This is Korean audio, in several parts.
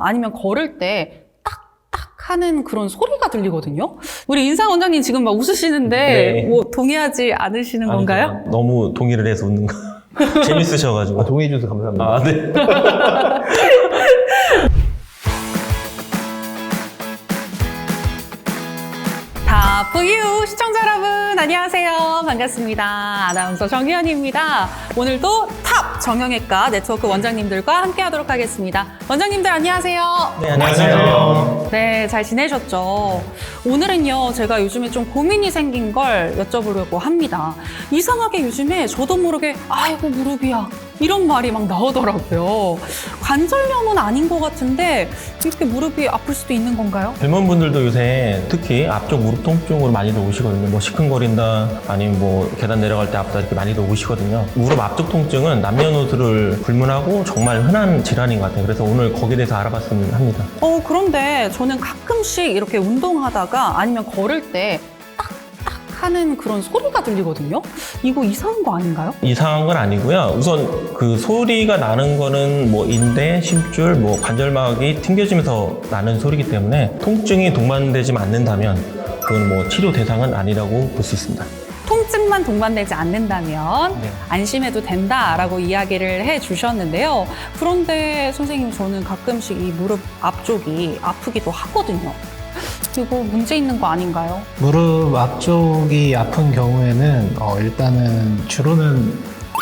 아니면 걸을 때 딱딱 하는 그런 소리가 들리거든요. 우리 인상 원장님 지금 막 웃으시는데 네. 뭐 동의하지 않으시는 건가요? 너무 동의를 해서 웃는 거. 재밌으셔가지고. 동의해 주셔서 감사합니다. 아, 네. 다 for 시청자 여러분 안녕하세요. 반갑습니다. 아나운서 정희연입니다. 오늘도 탑 정형외과 네트워크 원장님들과 함께 하도록 하겠습니다. 원장님들 안녕하세요. 네, 안녕하세요. 네, 잘 지내셨죠? 오늘은요, 제가 요즘에 좀 고민이 생긴 걸 여쭤보려고 합니다. 이상하게 요즘에 저도 모르게, 아이고, 무릎이야. 이런 말이 막 나오더라고요. 관절염은 아닌 것 같은데, 이렇게 무릎이 아플 수도 있는 건가요? 젊은 분들도 요새 특히 앞쪽 무릎 통증으로 많이들 오시거든요. 뭐 시큰거린다, 아니면 뭐 계단 내려갈 때 아프다 이렇게 많이들 오시거든요. 무릎 앞쪽 통증은 남녀노소를 불문하고 정말 흔한 질환인 것 같아요. 그래서 오늘 거기에 대해서 알아봤으면 합니다. 그런데 저는 가끔씩 이렇게 운동하다가 아니면 걸을 때 딱딱 하는 그런 소리가 들리거든요. 이거 이상한 거 아닌가요? 이상한 건 아니고요. 우선 그 소리가 나는 거는 뭐 인대, 심줄, 뭐 관절막이 튕겨지면서 나는 소리이기 때문에 통증이 동반되지 않는다면 그건 뭐 치료 대상은 아니라고 볼 수 있습니다. 통증만 동반되지 않는다면 네. 안심해도 된다라고 이야기를 해주셨는데요. 그런데 선생님 저는 가끔씩 이 무릎 앞쪽이 아프기도 하거든요. 이거 문제 있는 거 아닌가요? 무릎 앞쪽이 아픈 경우에는 일단은 주로는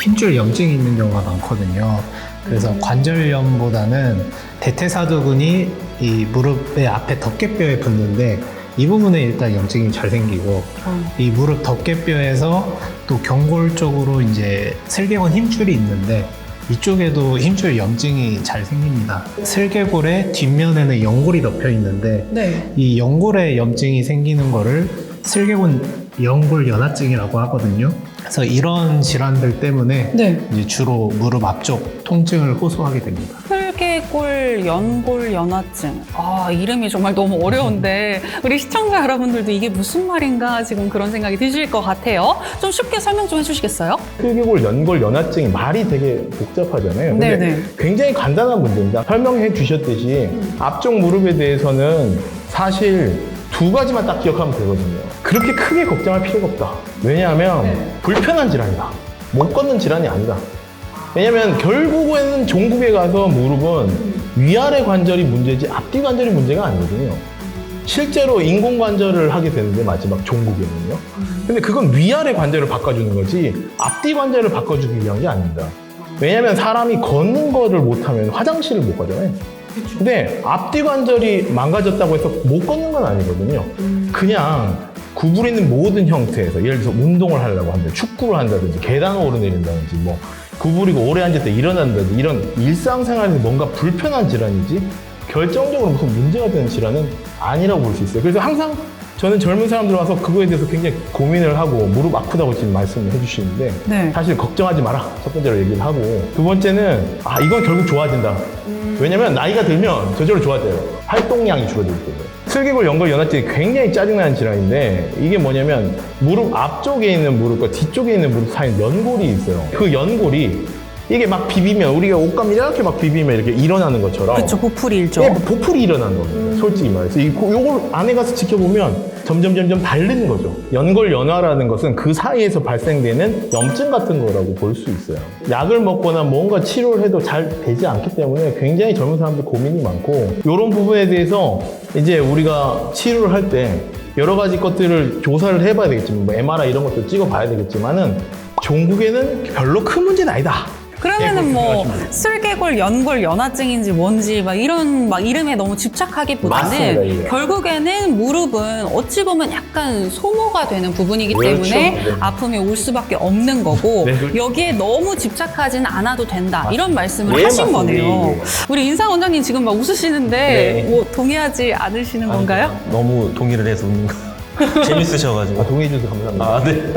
흰줄 염증이 있는 경우가 많거든요. 그래서 관절염보다는 대퇴사두근이 이 무릎의 앞에 덮개뼈에 붙는데 이 부분에 일단 염증이 잘 생기고 이 무릎 덮개뼈에서 또 경골 쪽으로 이제 슬개골 힘줄이 있는데 이쪽에도 힘줄 염증이 잘 생깁니다. 슬개골의 뒷면에는 연골이 덮여 있는데 네. 이 연골에 염증이 생기는 거를 슬개골 연골 연화증이라고 하거든요. 그래서 이런 질환들 때문에 네. 이제 주로 무릎 앞쪽 통증을 호소하게 됩니다. 슬개골, 연골, 연화증. 아, 이름이 정말 너무 어려운데 우리 시청자 여러분들도 이게 무슨 말인가 지금 그런 생각이 드실 것 같아요. 좀 쉽게 설명 좀 해주시겠어요? 슬개골, 연골, 연화증이 말이 되게 복잡하잖아요. 근데 네네. 굉장히 간단한 문제입니다. 설명해 주셨듯이 앞쪽 무릎에 대해서는 사실 두 가지만 딱 기억하면 되거든요. 그렇게 크게 걱정할 필요가 없다. 왜냐하면 불편한 질환이다. 못 걷는 질환이 아니다. 왜냐면 결국에는 종국에 가서 무릎은 위아래 관절이 문제지 앞뒤 관절이 문제가 아니거든요. 실제로 인공관절을 하게 되는데 마지막 종국에는요. 근데 그건 위아래 관절을 바꿔주는 거지 앞뒤 관절을 바꿔주기 위한 게 아닙니다. 왜냐면 사람이 걷는 거를 못하면 화장실을 못 가잖아요. 근데 앞뒤 관절이 망가졌다고 해서 못 걷는 건 아니거든요. 그냥 구부리는 모든 형태에서 예를 들어서 운동을 하려고 하는데 축구를 한다든지 계단을 오르내린다든지 뭐 구부리고 오래 앉을 때 일어난다든지 이런 일상생활에서 뭔가 불편한 질환이지 결정적으로 무슨 문제가 되는 질환은 아니라고 볼 수 있어요. 그래서 항상 저는 젊은 사람들 와서 그거에 대해서 굉장히 고민을 하고 무릎 아프다고 지금 말씀을 해주시는데 네. 사실 걱정하지 마라 첫 번째로 얘기를 하고 두 번째는 이건 결국 좋아진다. 왜냐면 나이가 들면 저절로 좋아져요. 활동량이 줄어들기 때문에. 슬개골, 연골, 연화증이 굉장히 짜증나는 질환인데 이게 뭐냐면 무릎 앞쪽에 있는 무릎과 뒤쪽에 있는 무릎 사이에 연골이 있어요. 그 연골이 이게 막 비비면 우리가 옷감 이렇게 막 비비면 이렇게 일어나는 것처럼 그렇죠. 보풀이 일죠. 예, 보풀이 일어나는 겁니다. 솔직히 말해서 요걸 안에 가서 지켜보면 점점 다른 거죠. 연골 연화라는 것은 그 사이에서 발생되는 염증 같은 거라고 볼 수 있어요. 약을 먹거나 뭔가 치료를 해도 잘 되지 않기 때문에 굉장히 젊은 사람들 고민이 많고 이런 부분에 대해서 이제 우리가 치료를 할 때 여러 가지 것들을 조사를 해봐야 되겠지만 뭐 MRI 이런 것도 찍어봐야 되겠지만은 종국에는 별로 큰 문제는 아니다. 그러면은 뭐 생각하시면 돼요. 슬개골, 연골, 연화증인지 뭔지 막 이런 막 이름에 너무 집착하기보다는 맞습니다, 이게. 결국에는 무릎은 어찌 보면 약간 소모가 되는 부분이기 그렇죠. 때문에 네. 아픔이 올 수밖에 없는 거고 네, 그렇죠. 여기에 너무 집착하진 않아도 된다 이런 말씀을 네, 하신 맞습니다. 거네요. 예. 우리 인상 원장님 지금 막 웃으시는데 네. 뭐 동의하지 않으시는 건가요? 너무 동의를 해서 웃는 거. 재밌으셔가지고. 동의해 주셔서 감사합니다. 아, 네.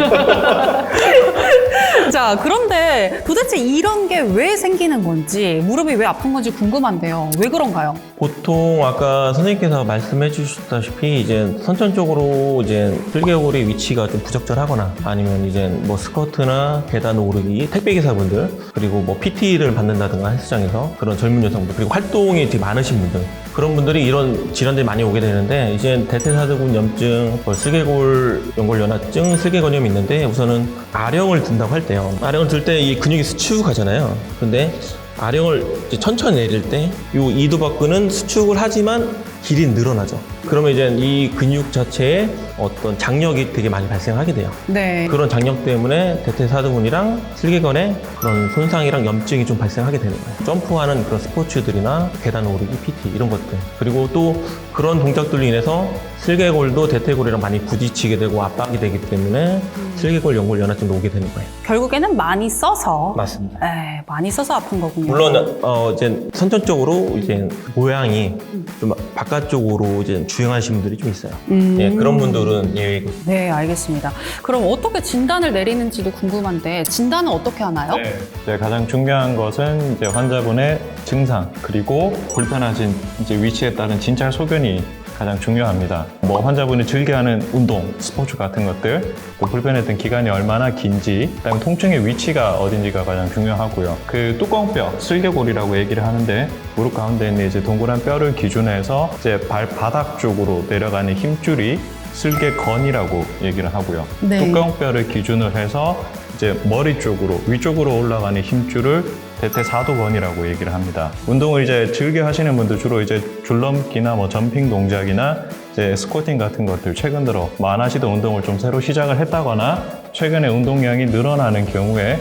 자, 그런데 도대체 이런 게 왜 생기는 건지, 무릎이 왜 아픈 건지 궁금한데요. 왜 그런가요? 보통 아까 선생님께서 말씀해 주셨다시피 이제 선천적으로 이제 슬개골의 위치가 좀 부적절하거나 아니면 이제 뭐 스쿼트나 계단 오르기, 택배 기사분들 그리고 뭐 PT를 받는다든가 헬스장에서 그런 젊은 여성분 그리고 활동이 되게 많으신 분들 그런 분들이 이런 질환들이 많이 오게 되는데 이제 대퇴사두근 염증, 뭐 슬개골 연골연화증, 슬개건염이 있는데 우선은 아령을 든다고 할 때요. 아령을 들 때 이 근육이 수축하잖아요. 근데 아령을 이제 천천히 내릴 때 이 이두박근은 수축을 하지만 길이 늘어나죠. 그러면 이제 이 근육 자체에 어떤 장력이 되게 많이 발생하게 돼요. 네. 그런 장력 때문에 대퇴사두근이랑 슬개건에 그런 손상이랑 염증이 좀 발생하게 되는 거예요. 점프하는 그런 스포츠들이나 계단 오르기, PT 이런 것들. 그리고 또 그런 동작들로 인해서 슬개골도 대퇴골이랑 많이 부딪히게 되고 압박이 되기 때문에 슬개골 연골연화증도 오게 되는 거예요. 결국에는 많이 써서. 맞습니다. 네, 많이 써서 아픈 거군요. 물론 이제 선천적으로 이제 모양이 좀 바깥쪽으로 이제 주행하시는 분들이 좀 있어요. 예, 그런 분들은 예외고. 네, 알겠습니다. 그럼 어떻게 진단을 내리는지도 궁금한데 진단은 어떻게 하나요? 네. 이제 가장 중요한 것은 이제 환자분의 증상 그리고 불편하신 이제 위치에 따른 진찰 소견이 가장 중요합니다. 뭐 환자분이 즐겨하는 운동, 스포츠 같은 것들, 또 불편했던 기간이 얼마나 긴지, 그다음에 통증의 위치가 어딘지가 가장 중요하고요. 그 뚜껑뼈, 슬개골이라고 얘기를 하는데 무릎 가운데 있는 이제 동그란 뼈를 기준해서 이제 발바닥 쪽으로 내려가는 힘줄이 슬개건이라고 얘기를 하고요. 네. 뚜껑뼈를 기준으로 해서 이제 머리 쪽으로 위쪽으로 올라가는 힘줄을 대퇴사두건이라고 얘기를 합니다. 운동을 이제 즐겨 하시는 분들 주로 이제 줄넘기나 뭐 점핑 동작이나 이제 스쿼팅 같은 것들 최근 들어 안 하시던 운동을 좀 새로 시작을 했다거나 최근에 운동량이 늘어나는 경우에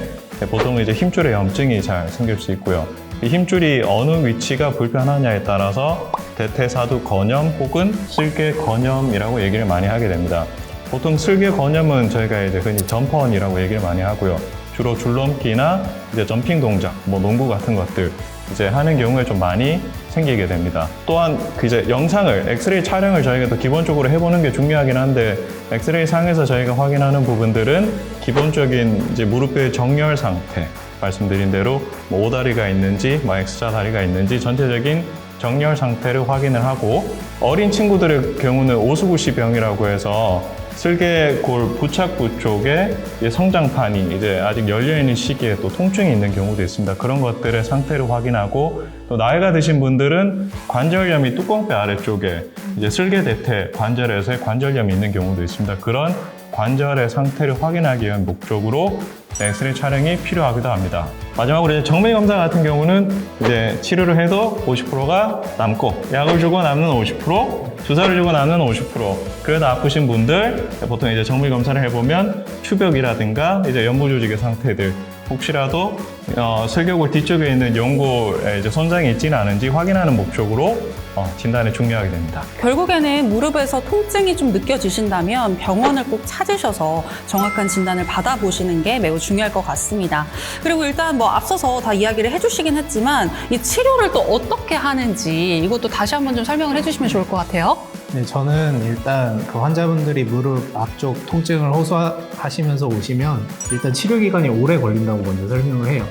보통 이제 힘줄에 염증이 잘 생길 수 있고요. 이 힘줄이 어느 위치가 불편하냐에 따라서 대퇴사두건염 혹은 슬개건염이라고 얘기를 많이 하게 됩니다. 보통 슬개건염은 저희가 이제 흔히 점퍼언이라고 얘기를 많이 하고요. 주로 줄넘기나 이제 점핑 동작, 뭐 농구 같은 것들 이제 하는 경우에 좀 많이 생기게 됩니다. 또한 그 이제 영상을 엑스레이 촬영을 저희가 또 기본적으로 해보는 게 중요하긴 한데 엑스레이 상에서 저희가 확인하는 부분들은 기본적인 이제 무릎의 정렬 상태 말씀드린 대로 뭐 오다리가 있는지, 뭐 X자 다리가 있는지 전체적인 정렬 상태를 확인을 하고 어린 친구들의 경우는 오스구시병이라고 해서 슬개골 부착부 쪽에 성장판이 이제 아직 열려있는 시기에 또 통증이 있는 경우도 있습니다. 그런 것들의 상태를 확인하고 또 나이가 드신 분들은 관절염이 뚜껑뼈 아래쪽에 이제 슬개대퇴 관절에서의 관절염이 있는 경우도 있습니다. 그런 관절의 상태를 확인하기 위한 목적으로 엑스레이 촬영이 필요하기도 합니다. 마지막으로 이제 정밀 검사 같은 경우는 이제 치료를 해도 50%가 남고 약을 주고 남는 50%, 주사를 주고 남는 50%. 그래도 아프신 분들 보통 이제 정밀 검사를 해보면 추벽이라든가 이제 연부 조직의 상태들 혹시라도 슬개골 뒤쪽에 있는 연골에 이제 손상이 있지는 않은지 확인하는 목적으로 진단이 중요하게 됩니다. 결국에는 무릎에서 통증이 좀 느껴지신다면 병원을 꼭 찾으셔서 정확한 진단을 받아보시는 게 매우 중요할 것 같습니다. 그리고 일단 뭐 앞서서 다 이야기를 해주시긴 했지만 이 치료를 또 어떻게 하는지 이것도 다시 한번 좀 설명을 해주시면 좋을 것 같아요. 네, 저는 일단 그 환자분들이 무릎 앞쪽 통증을 호소하시면서 오시면 일단 치료 기간이 오래 걸린다고 먼저 설명을 해요.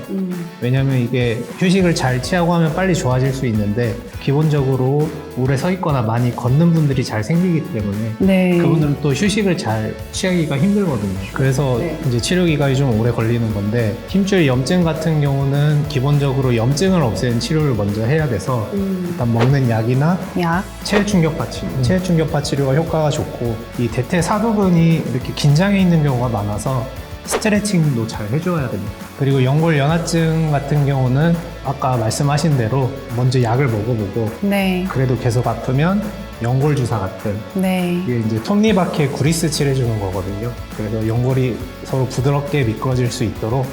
왜냐하면 이게 휴식을 잘 취하고 하면 빨리 좋아질 수 있는데 기본적으로 오래 서 있거나 많이 걷는 분들이 잘 생기기 때문에 네. 그분들은 또 휴식을 잘 취하기가 힘들거든요. 그래서 네. 이제 치료 기간이 좀 오래 걸리는 건데 힘줄 염증 같은 경우는 기본적으로 염증을 없애는 치료를 먼저 해야 돼서 일단 먹는 약이나 약. 체외 충격파 치료. 체외 충격파 치료가 효과가 좋고 이 대퇴사두근이 이렇게 긴장해 있는 경우가 많아서 스트레칭도 잘 해줘야 됩니다. 그리고 연골연화증 같은 경우는 아까 말씀하신 대로 먼저 약을 먹어보고 네. 그래도 계속 아프면 연골 주사 같은 네. 이게 이제 톱니바퀴에 구리스 칠해주는 거거든요. 그래서 연골이 서로 부드럽게 미끄러질 수 있도록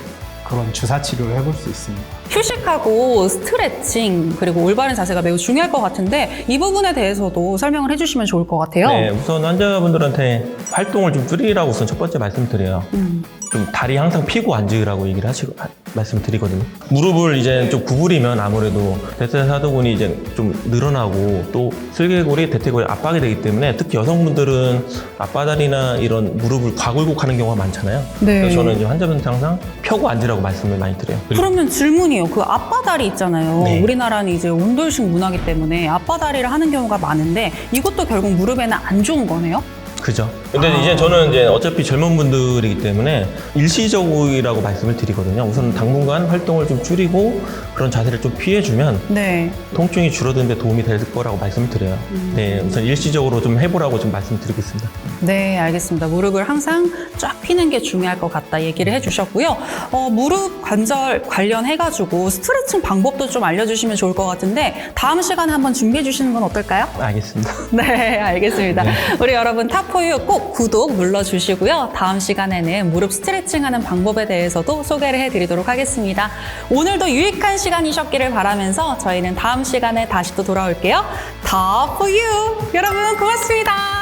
그런 주사 치료를 해볼 수 있습니다. 휴식하고 스트레칭 그리고 올바른 자세가 매우 중요할 것 같은데 이 부분에 대해서도 설명을 해주시면 좋을 것 같아요. 네, 우선 환자분들한테 활동을 좀 줄이라고 우선 첫 번째 말씀드려요. 좀 다리 항상 펴고 앉으라고 얘기를 말씀드리거든요. 무릎을 이제 좀 구부리면 아무래도 대퇴사두근이 이제 좀 늘어나고 또 슬개골이 대퇴골에 압박이 되기 때문에 특히 여성분들은 앞바다리나 이런 무릎을 과굴곡하는 경우가 많잖아요. 네. 그래서 저는 이제 환자분들 항상 펴고 앉으라고 말씀을 많이 드려요. 그러면 질문이요. 그 앞바다리 있잖아요. 네. 우리나라는 이제 온돌식 문화기 때문에 앞바다리를 하는 경우가 많은데 이것도 결국 무릎에는 안 좋은 거네요? 그죠. 근데 이제 저는 이제 어차피 젊은 분들이기 때문에 일시적이라고 말씀을 드리거든요. 우선 당분간 활동을 좀 줄이고 그런 자세를 좀 피해주면 네. 통증이 줄어드는 데 도움이 될 거라고 말씀을 드려요. 네, 우선 일시적으로 좀 해보라고 좀 말씀드리고 있습니다. 네, 알겠습니다. 무릎을 항상 쫙 피는 게 중요할 것 같다 얘기를 해주셨고요. 무릎 관절 관련해가지고 스트레칭 방법도 좀 알려주시면 좋을 것 같은데 다음 시간에 한번 준비해 주시는 건 어떨까요? 알겠습니다. 네, 알겠습니다. 우리 여러분 탑4U 꼭 구독 눌러주시고요. 다음 시간에는 무릎 스트레칭하는 방법에 대해서도 소개를 해드리도록 하겠습니다. 오늘도 유익한 시간이셨기를 바라면서 저희는 다음 시간에 다시 또 돌아올게요. 탑4U 여러분 고맙습니다.